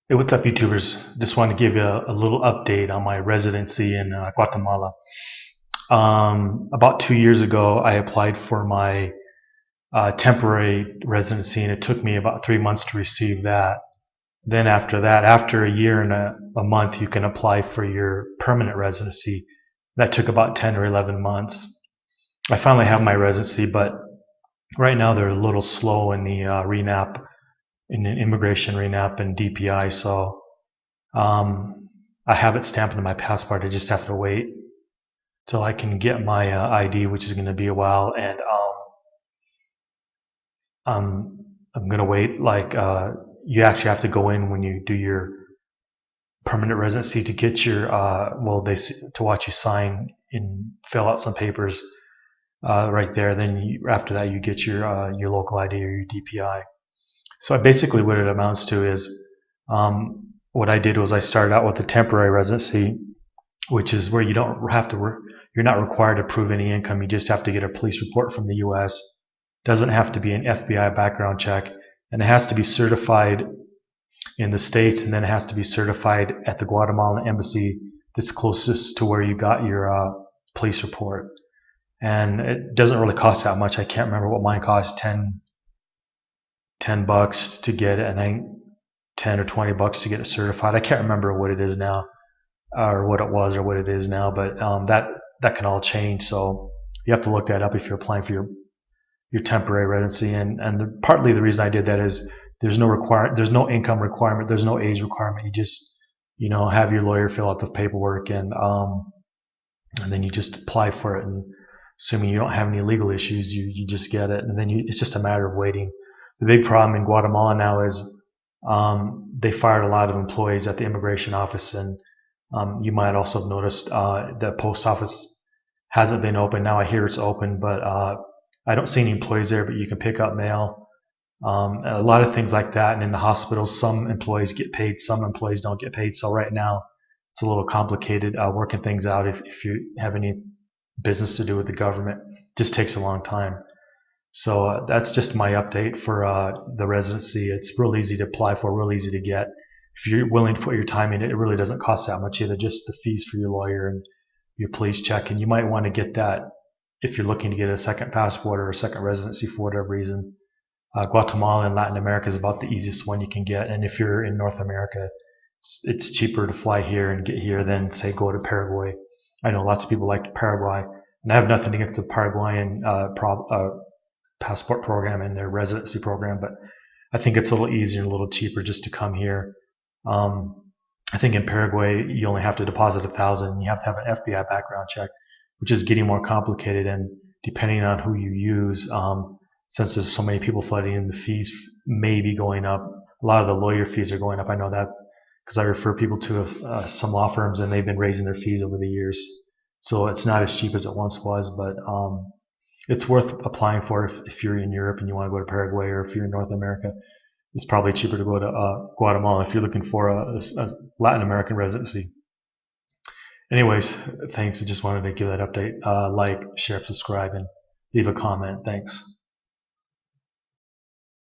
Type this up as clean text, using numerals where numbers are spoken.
Hey, what's up, YouTubers? Just want to give you a little update on my residency in Guatemala. About 2 years ago, I applied for my temporary residency, and it took me about 3 months to receive that. Then after that, after a year and a month, you can apply for your permanent residency. That took about 10 or 11 months. I finally have my residency, but right now they're a little slow in the RENAP, in the immigration RENAP and DPI, so Um, I have it stamped in my passport. I just have to wait till I can get my ID, which is going to be a while. And I'm going to wait. You actually have to go in when you do your permanent residency to get your to watch you sign and fill out some papers right there. Then after that, you get your local ID or your DPI. So basically, what it amounts to is what I did was I started out with a temporary residency, which is where you don't have to work. You're not required to prove any income. You just have to get a police report from the U.S. Doesn't have to be an FBI background check, and it has to be certified in the States, and then it has to be certified at the Guatemalan embassy that's closest to where you got your police report. And it doesn't really cost that much. I can't remember what mine cost, 10 bucks to get it, and I think 10 or 20 bucks to get it certified. I can't remember what it is now, or what it was or what it is now, but that can all change. So you have to look that up if you're applying for your temporary residency. And partly the reason I did that is there's no income requirement, there's no age requirement. You just have your lawyer fill out the paperwork, and then you just apply for it. And assuming you don't have any legal issues, you just get it, and then it's just a matter of waiting. The big problem in Guatemala now is they fired a lot of employees at the immigration office, and you might also have noticed the post office hasn't been open. Now I hear it's open, but I don't see any employees there, but you can pick up mail. A lot of things like that. And in the hospitals, some employees get paid, some employees don't get paid. So right now it's a little complicated working things out if you have any business to do with the government. It just takes a long time. So that's just my update for the residency. It's real easy to apply for, real easy to get. If you're willing to put your time in it, it really doesn't cost that much either, just the fees for your lawyer and your police check. And you might want to get that if you're looking to get a second passport or a second residency for whatever reason. Guatemala and Latin America is about the easiest one you can get. And if you're in North America, it's cheaper to fly here and get here than, say, go to Paraguay. I know lots of people like Paraguay, and I have nothing against the Paraguayan passport program and their residency program, but I think it's a little easier and a little cheaper just to come here. I think in Paraguay you only have to deposit 1,000. You have to have an FBI background check, which is getting more complicated. And depending on who you use, since there's so many people flooding in, the fees may be going up. A lot of the lawyer fees are going up. I know that because I refer people to some law firms, and they've been raising their fees over the years. So it's not as cheap as it once was, but it's worth applying for if you're in Europe and you want to go to Paraguay, or if you're in North America. It's probably cheaper to go to Guatemala if you're looking for a Latin American residency. Anyways, thanks. I just wanted to give that update. Like, share, subscribe, and leave a comment. Thanks.